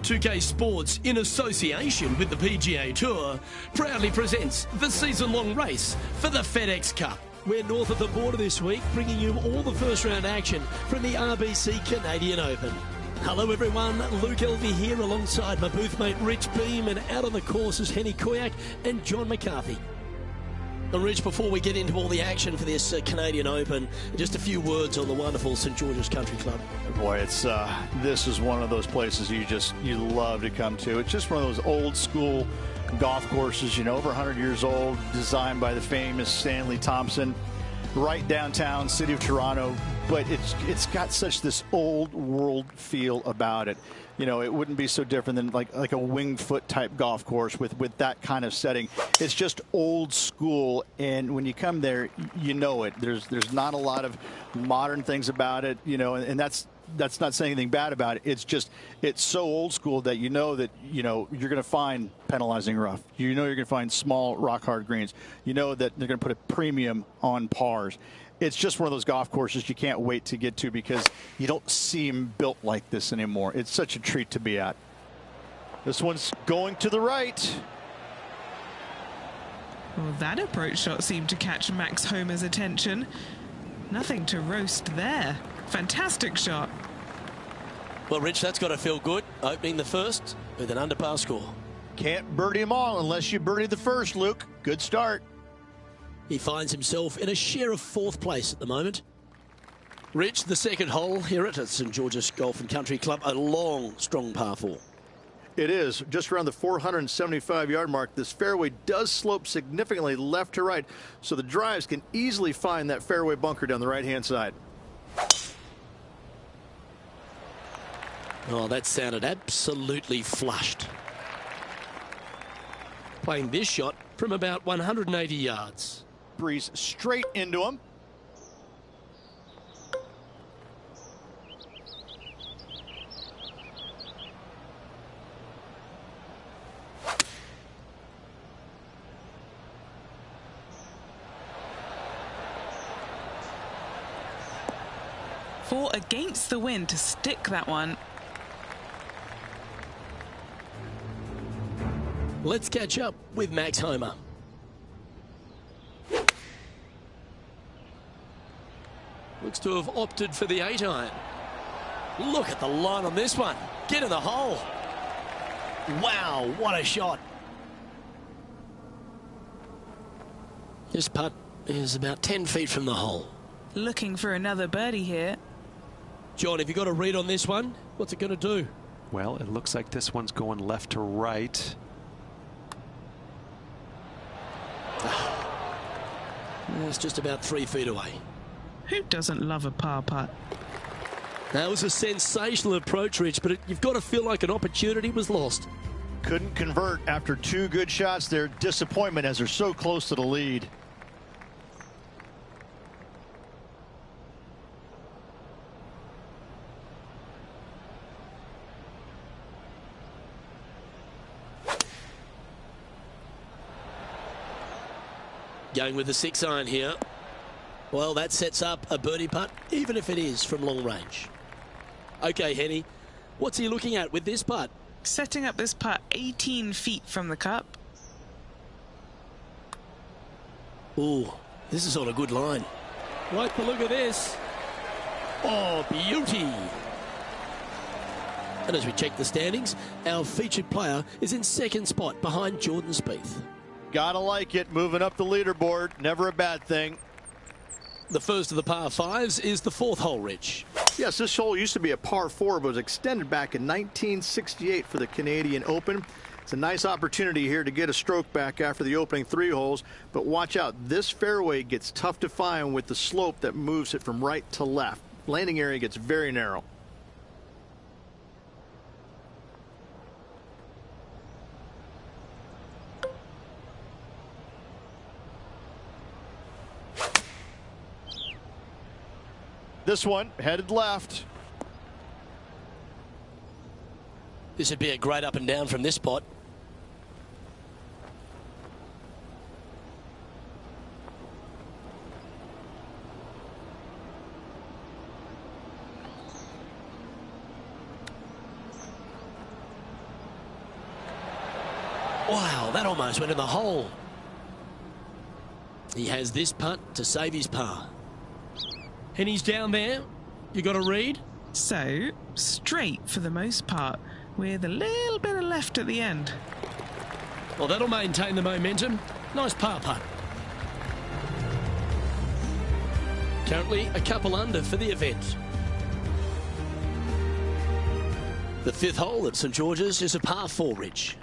2K Sports, in association with the PGA Tour, proudly presents the season-long race for the FedEx Cup. We're north of the border this week, bringing you all the first-round action from the RBC Canadian Open. Hello everyone, Luke Elvey here alongside my booth mate Rich Beam, and out on the course is Henny Koyak and John McCarthy. And Rich, before we get into all the action for this Canadian Open, just a few words on the wonderful St George's Country Club. Boy, it's this is one of those places you love to come to. It's just one of those old school golf courses, over 100 years old, designed by the famous Stanley Thompson, right downtown city of Toronto. But it's got such this old world feel about it. It wouldn't be so different than like a Winged Foot type golf course with that kind of setting. It's just old school, and when you come there, you know it. There's not a lot of modern things about it, and that's not saying anything bad about it. It's so old school that you're going to find penalizing rough. You're going to find small rock hard greens. That they're going to put a premium on pars. It's just one of those golf courses you can't wait to get to because you don't see them built like this anymore. It's such a treat to be at. This one's going to the right. Well, that approach shot seemed to catch Max Homer's attention. Nothing to roast there. Fantastic shot. Well, Rich, that's got to feel good, opening the first with an underpass score. Can't birdie them all unless you birdie the first, Luke. Good start. He finds himself in a share of fourth place at the moment. Rich, the second hole here at St George's Golf and Country Club, a long, strong par 4. It is just around the 475-yard mark. This fairway does slope significantly left to right, so the drives can easily find that fairway bunker down the right-hand side. Oh, that sounded absolutely flushed. Playing this shot from about 180 yards. Breeze straight into him. Fought against the wind to stick that one. Let's catch up with Max Homer. Looks to have opted for the 8-iron. Look at the line on this one. Get in the hole. Wow, what a shot. This putt is about 10 feet from the hole. Looking for another birdie here. John, have you got a read on this one? What's it going to do? Well, it looks like this one's going left to right. It's just about 3 feet away. Who doesn't love a par putt? That was a sensational approach, Rich, but you've got to feel like an opportunity was lost. Couldn't convert after 2 good shots there. Disappointment as they're so close to the lead. Going with the 6-iron here. Well, that sets up a birdie putt, even if it is from long range. Okay, Henny, what's he looking at with this putt? Setting up this putt 18 feet from the cup. Ooh, this is on a good line. Like the look of this. Oh, beauty. And as we check the standings, our featured player is in second spot behind Jordan Spieth. Gotta like it, moving up the leaderboard, never a bad thing. The first of the par 5s is the 4th hole, Rich. Yes, this hole used to be a par 4, but was extended back in 1968 for the Canadian Open. It's a nice opportunity here to get a stroke back after the opening 3 holes, but watch out, this fairway gets tough to find with the slope that moves it from right to left. Landing area gets very narrow. This one headed left. This would be a great up and down from this spot. Wow, that almost went in the hole. He has this putt to save his par. And he's down there. You got a read? So, straight for the most part, with a little bit of left at the end. Well, that'll maintain the momentum. Nice par putt. Currently a couple under for the event. The fifth hole at St George's is a par 4, Rich.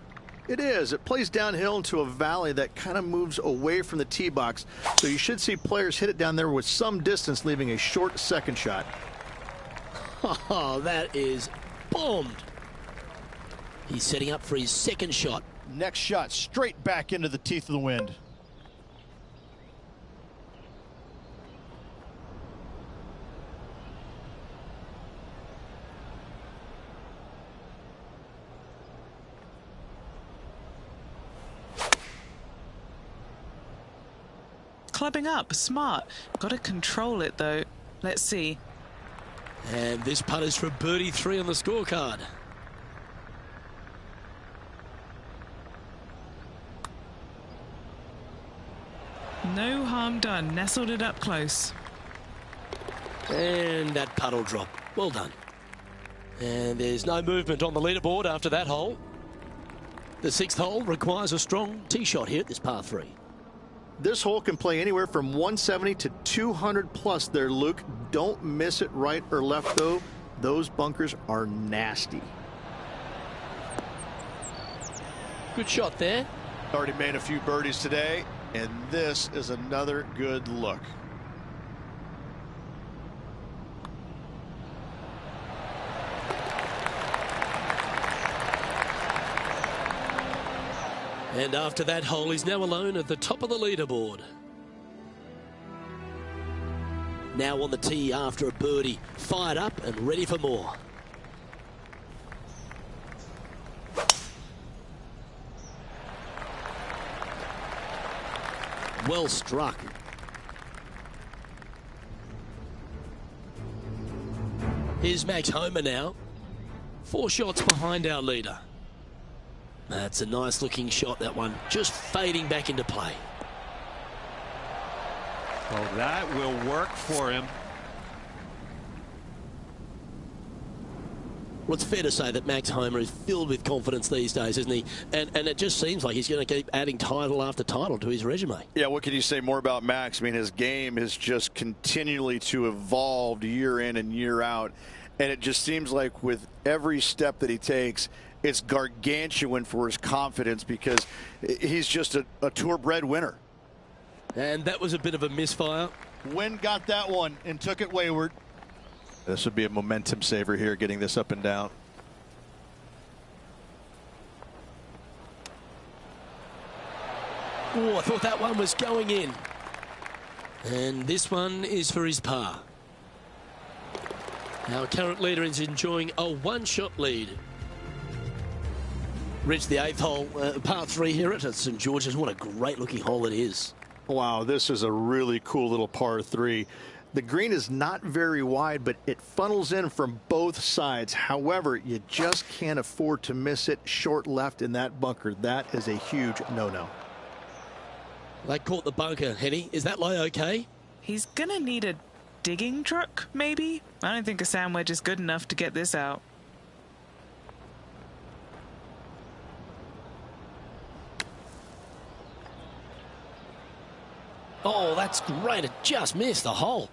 It is. It plays downhill into a valley that kind of moves away from the tee box. So you should see players hit it down there with some distance, leaving a short second shot. Oh, that is bombed. He's setting up for his second shot. Next shot straight back into the teeth of the wind. Clubbing up, smart. Got to control it though. Let's see. And this putt is for birdie 3 on the scorecard. No harm done. Nestled it up close. And that putt will drop. Well done. And there's no movement on the leaderboard after that hole. The sixth hole requires a strong tee shot here at this par 3. This hole can play anywhere from 170 to 200 plus there, Luke. Don't miss it right or left, though. Those bunkers are nasty. Good shot there. Already made a few birdies today, and this is another good look. And after that hole, he's now alone at the top of the leaderboard. Now on the tee after a birdie, fired up and ready for more. Well struck. Here's Max Homer now. 4 shots behind our leader. That's a nice looking shot, that one. Just fading back into play. Well, that will work for him. Well, it's fair to say that Max Homer is filled with confidence these days, isn't he? And it just seems like he's going to keep adding title after title to his resume. Yeah, what can you say more about Max? I mean, his game is just continually to evolve year in and year out. And it just seems like with every step that he takes, it's gargantuan for his confidence because he's just a tour-bred winner. And that was a bit of a misfire. Wynn got that one and took it wayward. This would be a momentum saver here, getting this up and down. Oh, I thought that one was going in. And this one is for his par. Our current leader is enjoying a 1-shot lead. Rich, the 8th hole, par 3 here at St George's. What a great looking hole it is. Wow, this is a really cool little par 3. The green is not very wide, but it funnels in from both sides. However, you just can't afford to miss it short left in that bunker. That is a huge no-no. They caught the bunker, Henny. Is that lie okay? He's gonna need a digging truck, maybe? I don't think a sand wedge is good enough to get this out. Oh, that's great. It just missed the hole.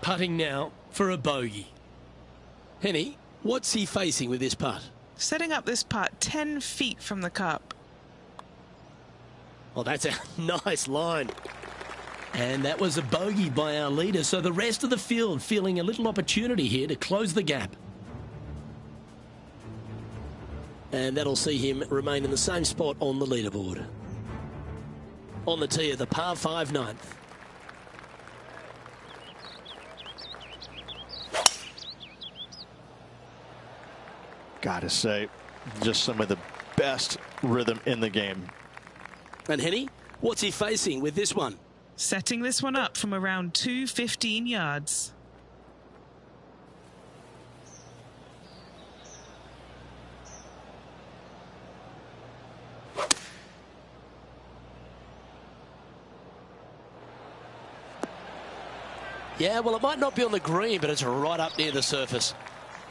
Putting now for a bogey. Henny, what's he facing with this putt? Setting up this putt 10 feet from the cup. Well, that's a nice line. And that was a bogey by our leader. So the rest of the field feeling a little opportunity here to close the gap. And that'll see him remain in the same spot on the leaderboard. On the tee of the par 5 9th. Gotta say, just some of the best rhythm in the game. And Henny, what's he facing with this one? Setting this one up from around 215 yards. Yeah, well, it might not be on the green, but it's right up near the surface.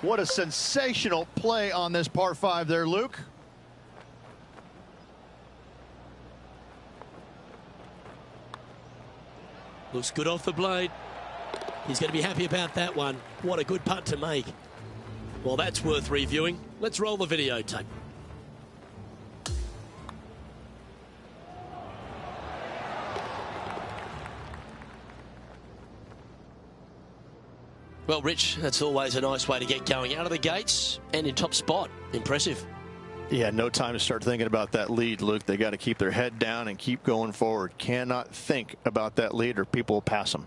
What a sensational play on this par 5 there, Luke. Looks good off the blade. He's going to be happy about that one. What a good putt to make. Well, that's worth reviewing. Let's roll the videotape. Well, Rich, that's always a nice way to get going out of the gates and in top spot. Impressive. Yeah, no time to start thinking about that lead, Luke. They got to keep their head down and keep going forward. Cannot think about that lead or people will pass them.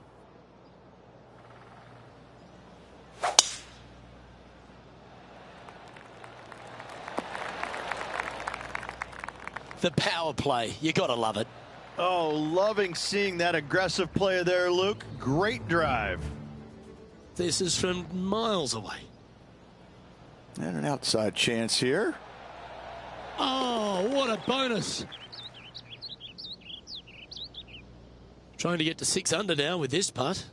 The power play. You got to love it. Oh, loving seeing that aggressive play there, Luke. Great drive. This is from miles away. And an outside chance here. Oh, what a bonus. Trying to get to 6 under now with this putt.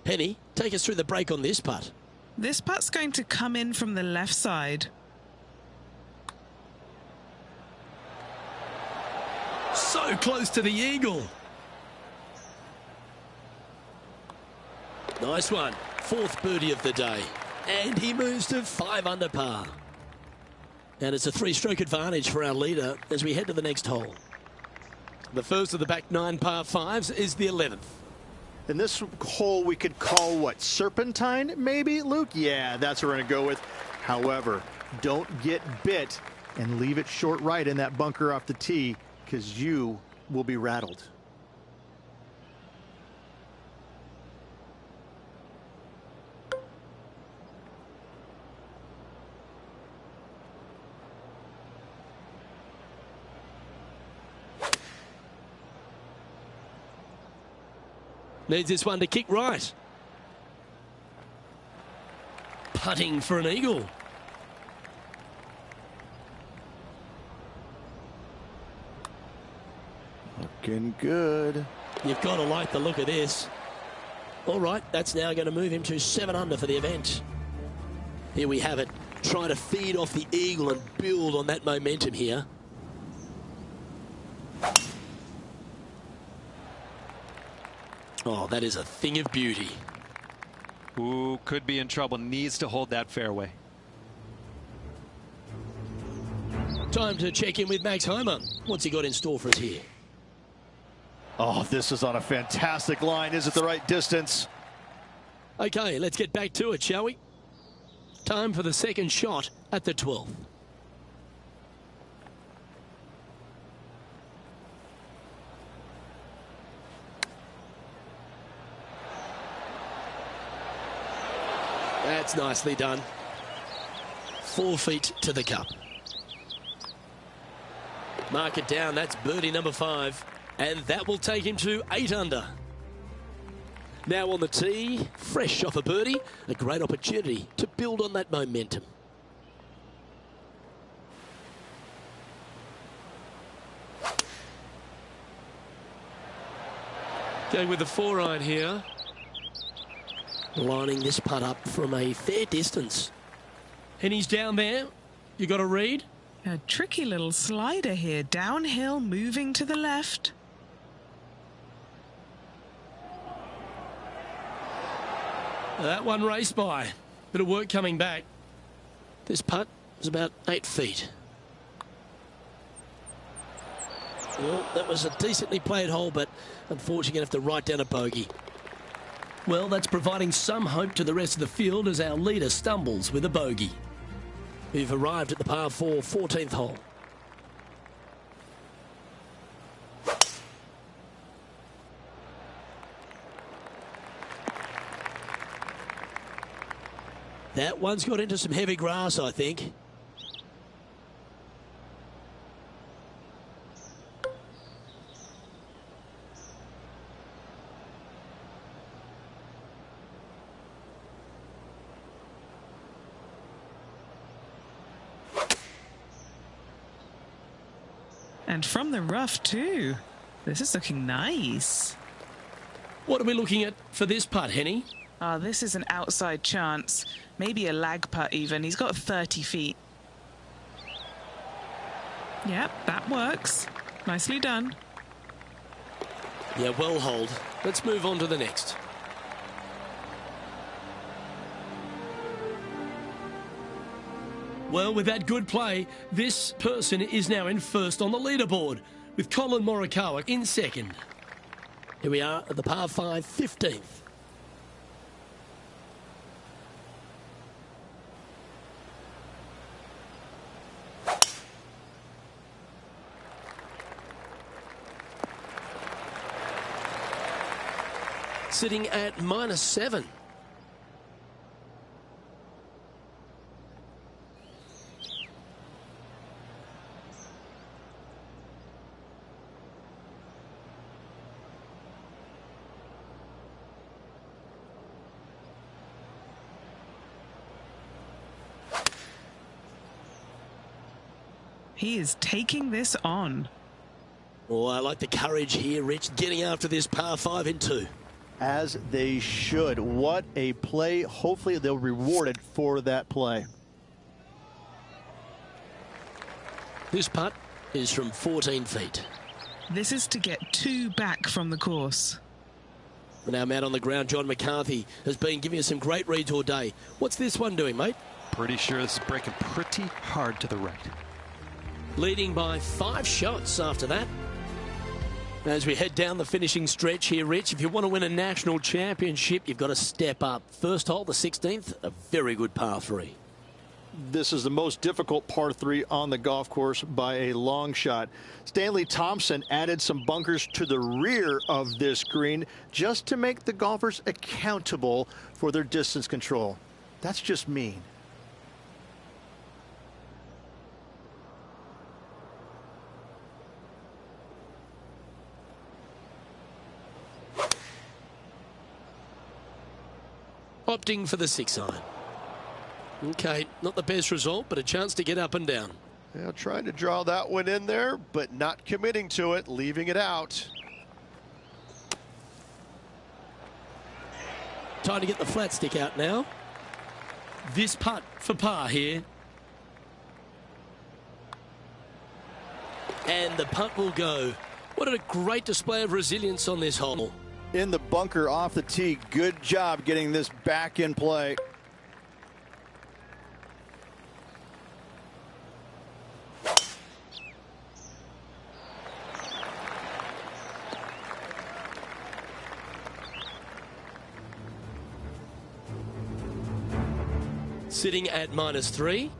Penny, take us through the break on this putt. This putt's going to come in from the left side. So close to the eagle. Nice one. 4th birdie of the day. And he moves to 5 under par. And it's a 3-stroke advantage for our leader as we head to the next hole. The first of the back 9 par 5s is the 11th. And this hole we could call what? Serpentine, maybe, Luke? Yeah, that's what we're going to go with. However, don't get bit and leave it short right in that bunker off the tee, because you will be rattled. Needs this one to kick right. Putting for an eagle. Looking good. You've got to like the look of this. All right, that's now going to move him to 7 under for the event. Here we have it. Trying to feed off the eagle and build on that momentum here. Oh, that is a thing of beauty. Ooh, could be in trouble. Needs to hold that fairway. Time to check in with Max Homer. What's he got in store for us here? Oh, this is on a fantastic line. Is it the right distance? Okay, let's get back to it, shall we? Time for the second shot at the 12th. That's nicely done. 4 feet to the cup. Mark it down. That's birdie number 5. And that will take him to 8 under. Now on the tee, fresh off a birdie, a great opportunity to build on that momentum. Going with the 4-iron here. Lining this putt up from a fair distance. And he's down there. You got to read. A tricky little slider here. Downhill, moving to the left. That one raced by. Bit of work coming back. This putt is about 8 feet. Well, that was a decently played hole, but unfortunately going to have to write down a bogey. Well, that's providing some hope to the rest of the field as our leader stumbles with a bogey. We've arrived at the par 4 14th hole. That one's got into some heavy grass, I think. And from the rough too. This is looking nice. What are we looking at for this putt, Henny? This is an outside chance. Maybe a lag putt even. He's got 30 feet. Yep, that works. Nicely done. Yeah, well hold. Let's move on to the next. Well, with that good play, this person is now in first on the leaderboard, with Colin Morikawa in second. Here we are at the par 5 15th. Sitting at -7. He is taking this on. Oh, I like the courage here, Rich, getting after this par 5 in 2. As they should. What a play. Hopefully they'll be rewarded for that play. This putt is from 14 feet. This is to get 2 back from the course. Now, man on the ground, John McCarthy has been giving us some great reads all day. What's this one doing, mate? Pretty sure this is breaking pretty hard to the right. Leading by 5 shots after that. As we head down the finishing stretch here, Rich, if you want to win a national championship, you've got to step up. First hole, the 16th, a very good par 3. This is the most difficult par 3 on the golf course by a long shot. Stanley Thompson added some bunkers to the rear of this green just to make the golfers accountable for their distance control. That's just mean. Opting for the 6-iron. Okay, not the best result, but a chance to get up and down. Yeah, trying to draw that one in there, but not committing to it, leaving it out. Time to get the flat stick out now. This putt for par here. And the putt will go. What a great display of resilience on this hole. In the bunker off the tee. Good job getting this back in play. Sitting at -3.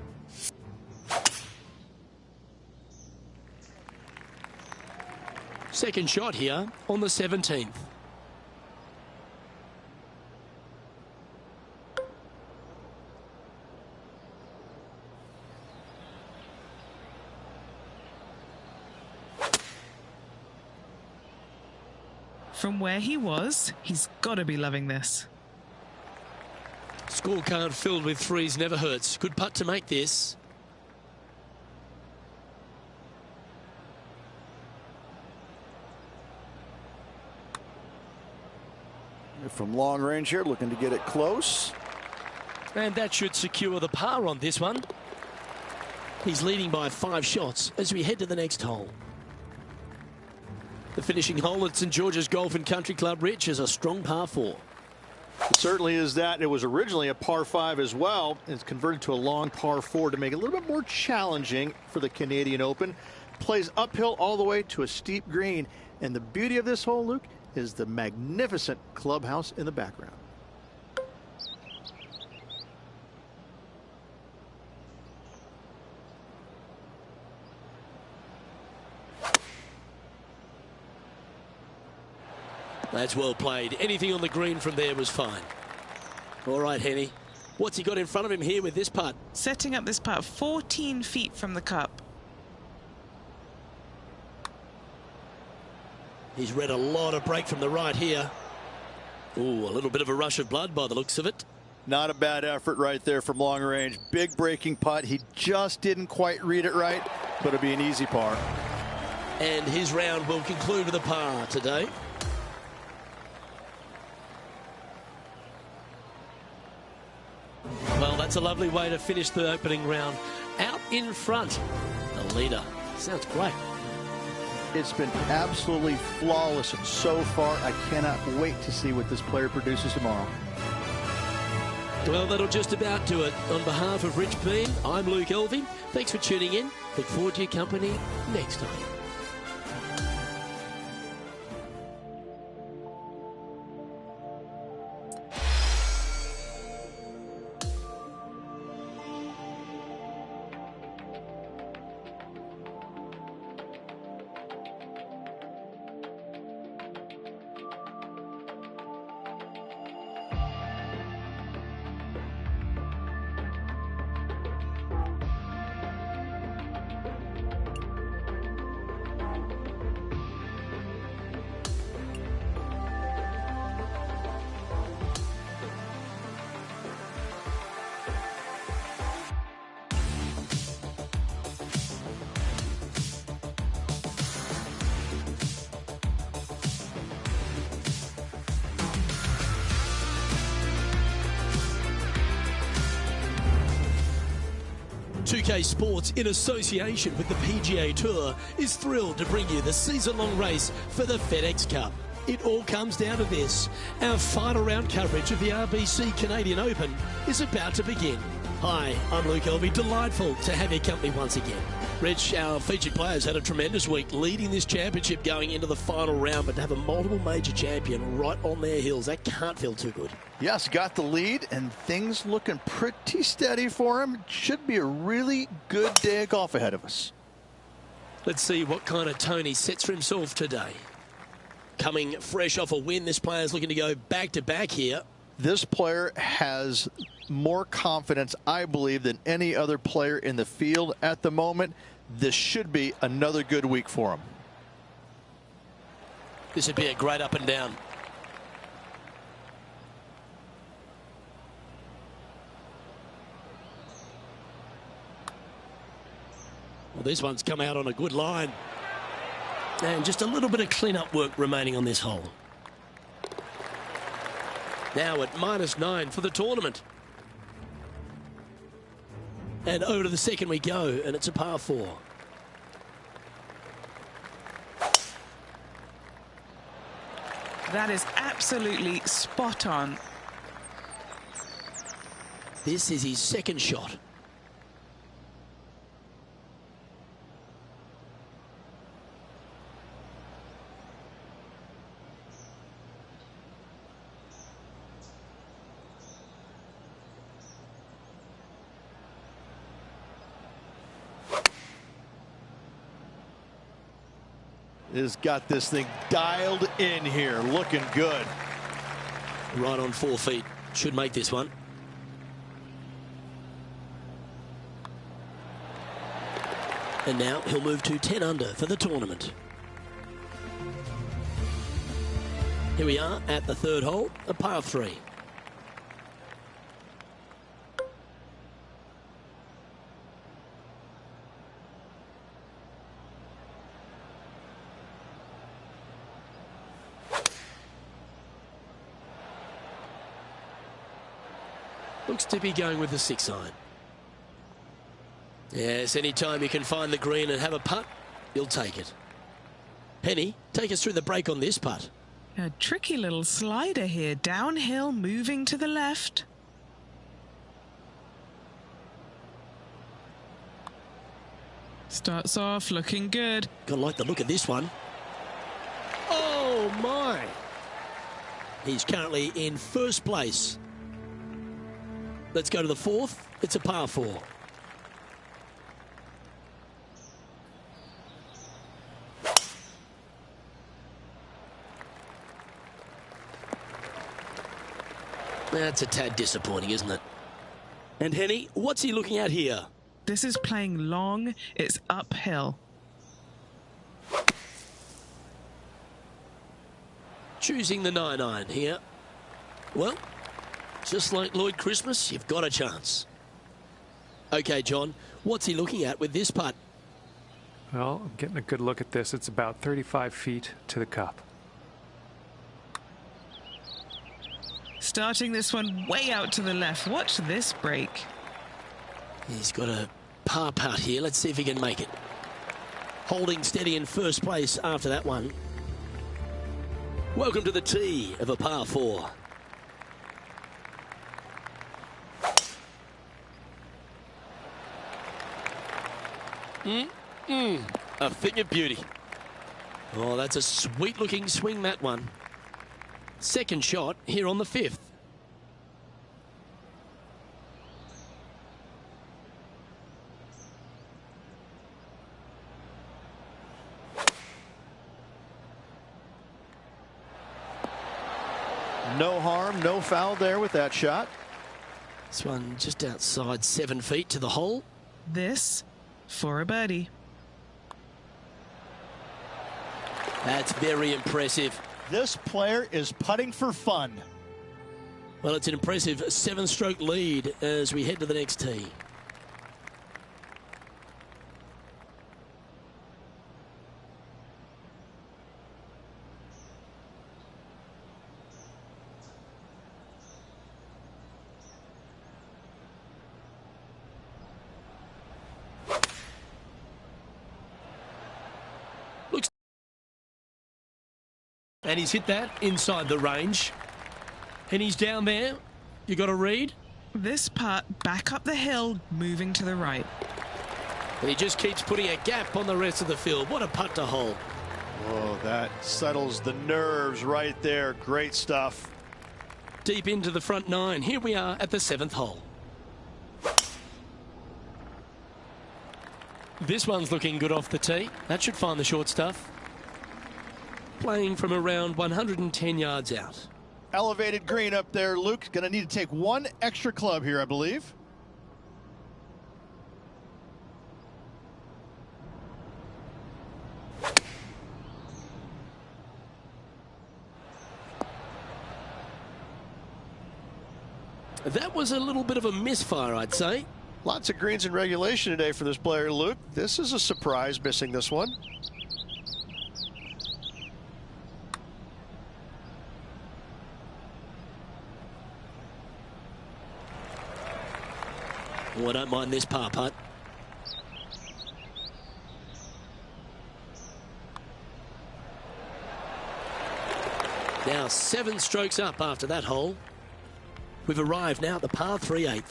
Second shot here on the 17th. From where he was, he's got to be loving this. Scorecard filled with 3s never hurts. Good putt to make this. From long range here, looking to get it close. And that should secure the par on this one. He's leading by 5 shots as we head to the next hole. The finishing hole at St George's Golf and Country Club, Rich, is a strong par 4. It certainly is that. It was originally a par 5 as well. It's converted to a long par 4 to make it a little bit more challenging for the Canadian Open. Plays uphill all the way to a steep green. And the beauty of this hole, Luke, is the magnificent clubhouse in the background. That's well played. Anything on the green from there was fine. All right, Henny. What's he got in front of him here with this putt? Setting up this putt 14 feet from the cup. He's read a lot of break from the right here. Ooh, a little bit of a rush of blood by the looks of it. Not a bad effort right there from long range. Big breaking putt. He just didn't quite read it right, but it'll be an easy par. And his round will conclude with a par today. Well, that's a lovely way to finish the opening round. Out in front, the leader. Sounds great. It's been absolutely flawless so far. I cannot wait to see what this player produces tomorrow. Well, that'll just about do it. On behalf of Rich Beam, I'm Luke Elvey. Thanks for tuning in. Look forward to your company next time. UK Sports, in association with the PGA Tour, is thrilled to bring you the season-long race for the FedEx Cup. It all comes down to this. Our final round coverage of the RBC Canadian Open is about to begin. Hi, I'm Luke Elvey. Delightful to have your company once again. Rich, our featured players had a tremendous week leading this championship going into the final round, but to have a multiple major champion right on their heels, that can't feel too good. Yes, got the lead, and things looking pretty steady for him. It should be a really good day of golf ahead of us. Let's see what kind of tone he sets for himself today. Coming fresh off a win, this player's looking to go back-to-back here. This player has more confidence, I believe, than any other player in the field at the moment. This should be another good week for him. This would be a great up and down. Well, this one's come out on a good line. And just a little bit of clean-up work remaining on this hole. Now at -9 for the tournament. And over to the second we go, and it's a par 4. That is absolutely spot on. This is his second shot. Has got this thing dialed in here, looking good. Right on 4 feet. Should make this one. And now he'll move to 10 under for the tournament. Here we are at the third hole, a par 3. Looks to be going with the 6-iron. Yes, anytime you can find the green and have a putt, you'll take it. Penny, take us through the break on this putt. A tricky little slider here, downhill, moving to the left. Starts off looking good. Gotta like the look of this one. Oh my! He's currently in first place. Let's go to the fourth. It's a par 4. That's a tad disappointing, isn't it? And Henny, what's he looking at here? This is playing long. It's uphill. Choosing the 9-iron here. Well, just like Lloyd Christmas, you've got a chance. Okay, John, what's he looking at with this putt? Well, I'm getting a good look at this. It's about 35 feet to the cup. Starting this one way out to the left. Watch this break. He's got a par putt here. Let's see if he can make it. Holding steady in first place after that one. Welcome to the tee of a par 4. A thing of beauty. Oh, that's a sweet looking swing, that one. Second shot here on the 5th. No harm, no foul there with that shot. This one just outside 7 feet to the hole. This for a birdie. That's very impressive. This player is putting for fun. Well, it's an impressive 7-stroke lead as we head to the next tee. And he's hit that inside the range. And he's down there. You got to read. This putt back up the hill, moving to the right. And he just keeps putting a gap on the rest of the field. What a putt to hole. Oh, that settles the nerves right there. Great stuff. Deep into the front 9. Here we are at the 7th hole. This one's looking good off the tee. That should find the short stuff. Playing from around 110 yards out. Elevated green up there, Luke. Going to need to take one extra club here, I believe. That was a little bit of a misfire, I'd say. Lots of greens in regulation today for this player, Luke. This is a surprise, missing this one. Oh, I don't mind this par putt. Now 7 strokes up after that hole. We've arrived now at the par 3/8.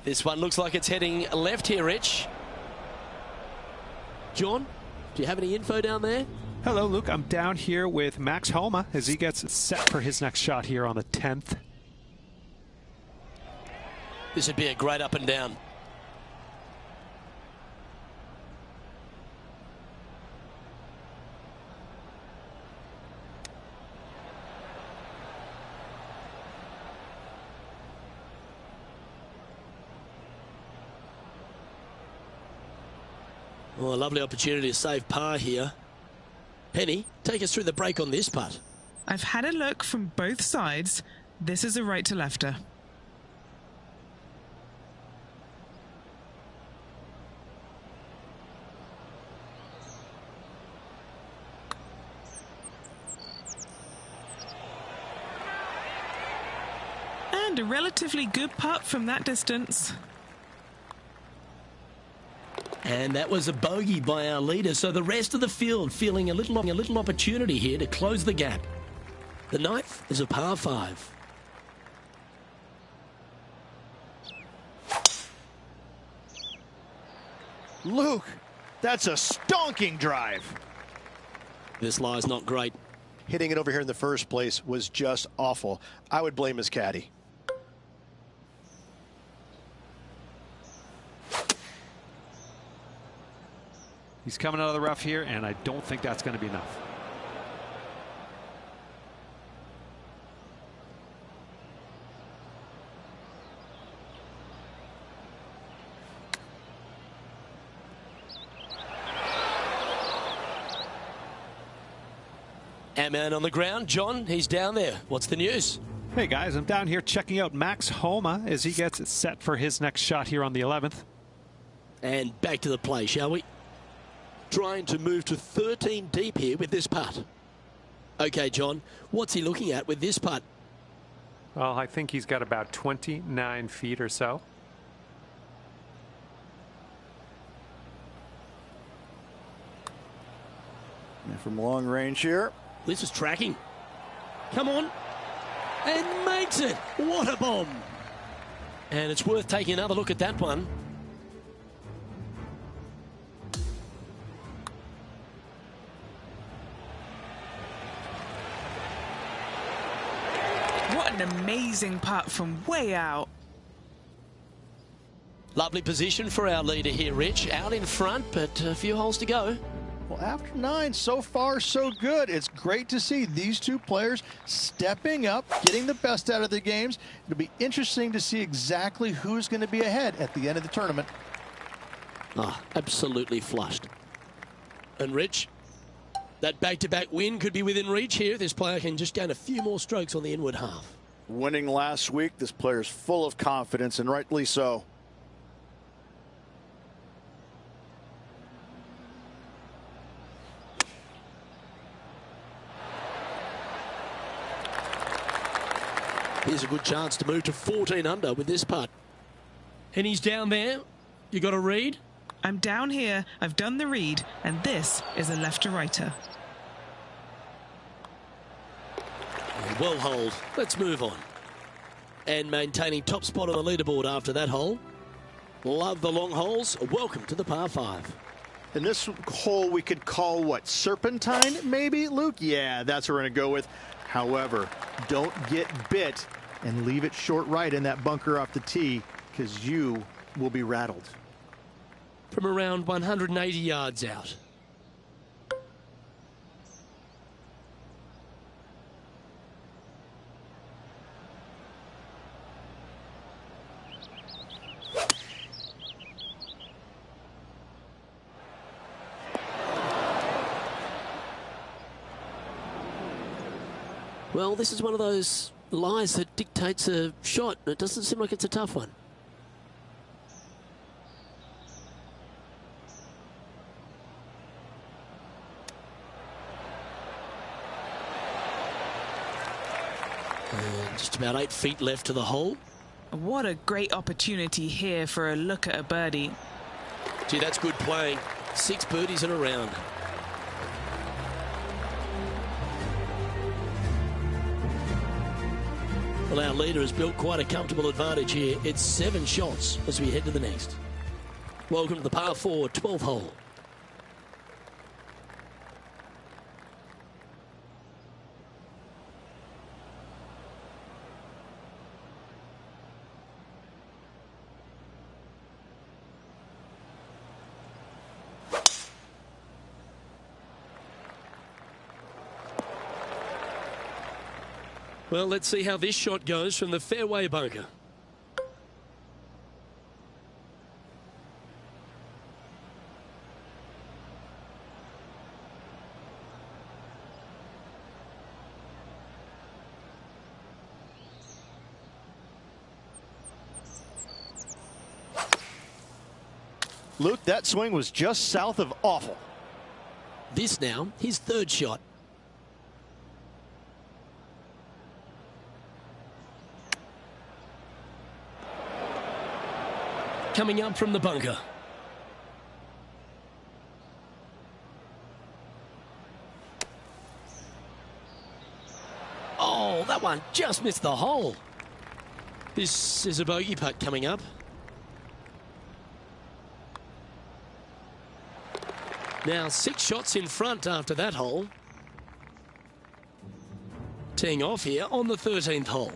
This one looks like it's heading left here, Rich. John, do you have any info down there? Hello, Luke. I'm down here with Max Homa as he gets set for his next shot here on the 10th. This would be a great up and down. Oh, a lovely opportunity to save par here. Penny, take us through the break on this putt. I've had a look from both sides. This is a right to lefter. And a relatively good putt from that distance. And that was a bogey by our leader, so the rest of the field feeling a little opportunity here to close the gap. The 9th is a par 5. Luke, that's a stonking drive. This lie's not great. Hitting it over here in the first place was just awful. I would blame his caddy. He's coming out of the rough here, and I don't think that's going to be enough. Our man on the ground, John, he's down there. What's the news? Hey guys, I'm down here checking out Max Homa as he gets it set for his next shot here on the 11th. And back to the play, shall we? Trying to move to 13 deep here with this putt. Okay, John, what's he looking at with this putt? Well, I think he's got about 29 feet or so. And from long range here. This is tracking. Come on. And makes it. What a bomb. And it's worth taking another look at that one. What an amazing putt from way out. Lovely position for our leader here, Rich. Out in front, but a few holes to go. Well, after 9, so far so good. It's great to see these two players stepping up, getting the best out of the games. It'll be interesting to see exactly who's going to be ahead at the end of the tournament. Ah, absolutely flushed. And Rich, that back-to-back win could be within reach here. This player can just gain a few more strokes on the inward half. Winning last week, this player's full of confidence, and rightly so. Here's a good chance to move to 14 under with this putt. And he's down there. You got a read? I'm down here, I've done the read, and this is a left-to-righter. Well holed. Let's move on. And maintaining top spot on the leaderboard after that hole. Love the long holes. Welcome to the par 5. And this hole we could call what? Serpentine, maybe, Luke? Yeah, that's what we're going to go with. However, don't get bit and leave it short right in that bunker off the tee, because you will be rattled. From around 180 yards out. Well, this is one of those lies that dictates a shot. It doesn't seem like it's a tough one. And just about 8 feet left to the hole. What a great opportunity here for a look at a birdie. Gee, that's good playing. 6 birdies in a round. Well, our leader has built quite a comfortable advantage here. It's 7 shots as we head to the next. Welcome to the par 4 12th hole. Well, let's see how this shot goes from the fairway bunker. Luke, that swing was just south of awful. This now, his 3rd shot. Coming up from the bunker. Oh, that one just missed the hole. This is a bogey putt coming up. Now 6 shots in front after that hole. Teeing off here on the 13th hole.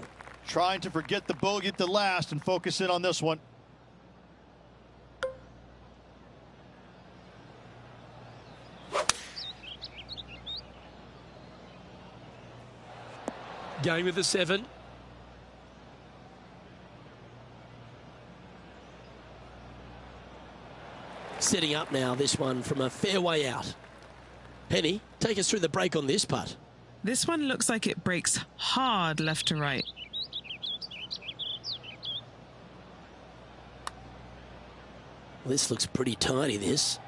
Trying to forget the bogey at the last and focus in on this one. Going with the 7. Setting up now, this one from a fairway out. Penny, take us through the break on this putt. This one looks like it breaks hard left to right. This looks pretty tiny, this.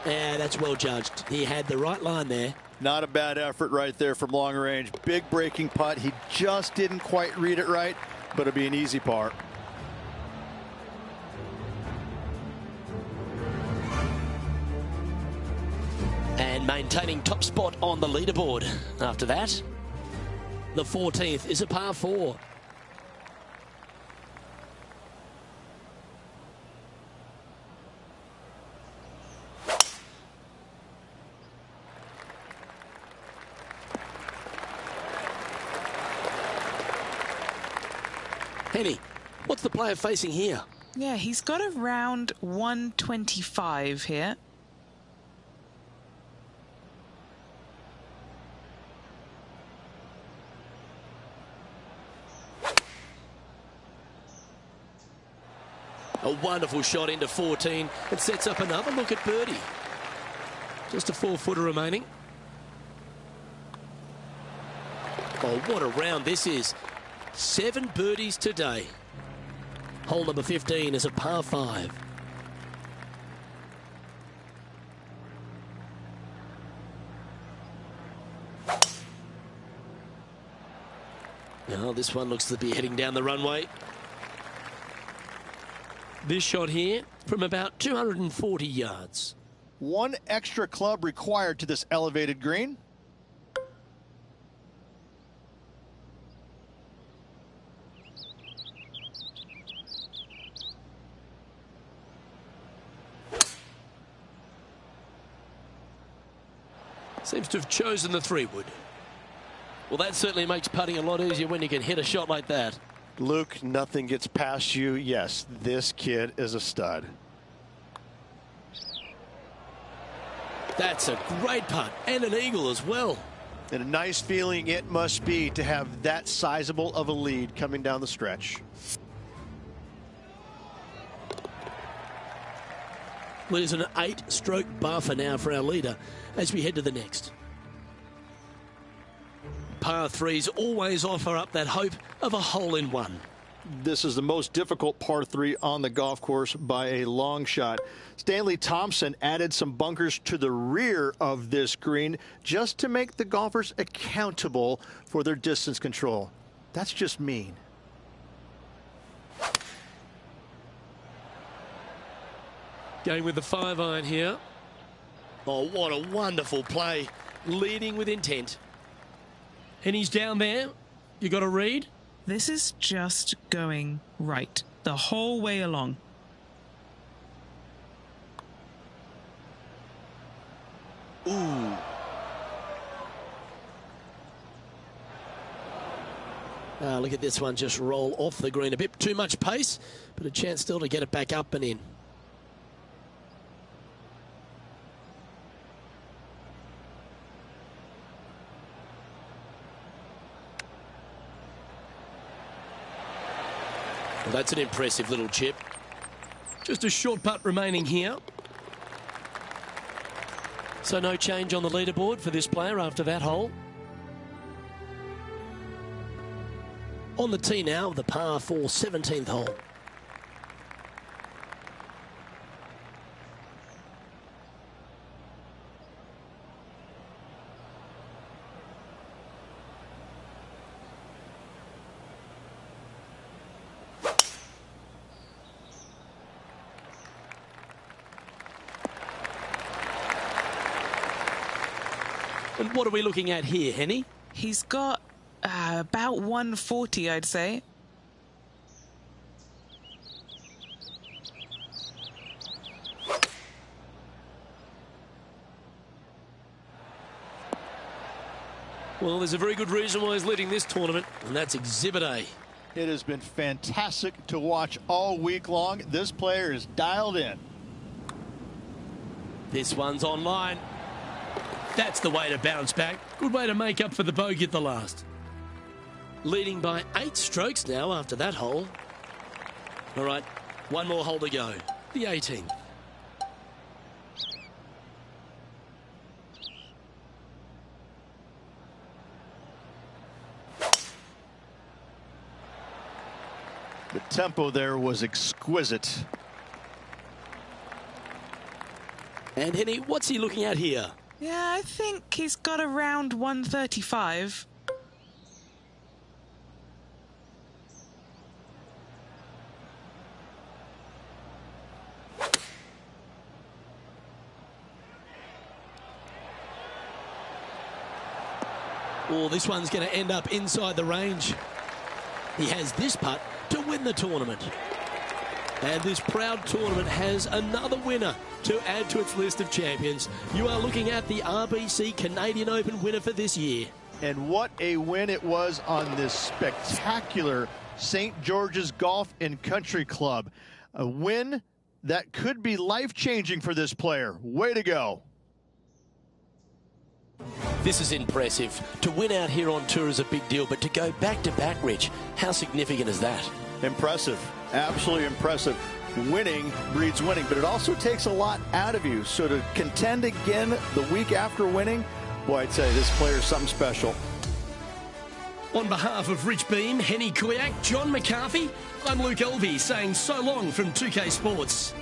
Yeah, that's well judged. He had the right line there. Not a bad effort right there from long range. Big breaking putt. He just didn't quite read it right, but it'll be an easy par. And maintaining top spot on the leaderboard. After that, the 14th is a par 4. Henny, what's the player facing here? Yeah, he's got around 125 here. A wonderful shot into 14. It sets up another look at birdie. Just a 4-footer remaining. Oh, what a round this is. 7 birdies today. Hole number 15 is a par 5. Now this one looks to be heading down the runway. This shot here from about 240 yards. One extra club required to this elevated green. Seems to have chosen the 3-wood. Well, that certainly makes putting a lot easier when you can hit a shot like that. Luke, nothing gets past you. Yes, this kid is a stud. That's a great putt and an eagle as well. And a nice feeling it must be to have that sizable of a lead coming down the stretch. Well, there's an 8-stroke buffer now for our leader as we head to the next. Par 3s always offer up that hope of a hole-in-one. This is the most difficult par 3 on the golf course by a long shot. Stanley Thompson added some bunkers to the rear of this green just to make the golfers accountable for their distance control. That's just mean. Going with the 5-iron here. Oh, what a wonderful play. Leading with intent. And he's down there. You got to read. This is just going right the whole way along. Ooh. Look at this one just roll off the green. A bit too much pace, but a chance still to get it back up and in. Well, that's an impressive little chip. Just a short putt remaining here. So no change on the leaderboard for this player after that hole. On the tee now, the par 4 17th hole. And what are we looking at here, Henny? He's got about 140, I'd say. Well, there's a very good reason why he's leading this tournament, and that's Exhibit A. It has been fantastic to watch all week long. This player is dialed in. This one's online. That's the way to bounce back. Good way to make up for the bogey at the last. Leading by 8 strokes now after that hole. All right, one more hole to go. The 18th. The tempo there was exquisite. And Henny, what's he looking at here? Yeah, I think he's got around 135. Oh, this one's going to end up inside the range. He has this putt to win the tournament. And this proud tournament has another winner to add to its list of champions. You are looking at the RBC Canadian Open winner for this year. And what a win it was on this spectacular St. George's Golf and Country Club. A win that could be life-changing for this player. Way to go. This is impressive. To win out here on tour is a big deal, but to go back-to-back, Rich, how significant is that? Impressive. Absolutely impressive. Winning breeds winning, but it also takes a lot out of you. So to contend again the week after winning, boy, I'd say this player's something special. On behalf of Rich Beam, Henny Kuyak, John McCarthy, I'm Luke Elvey saying so long from 2K Sports.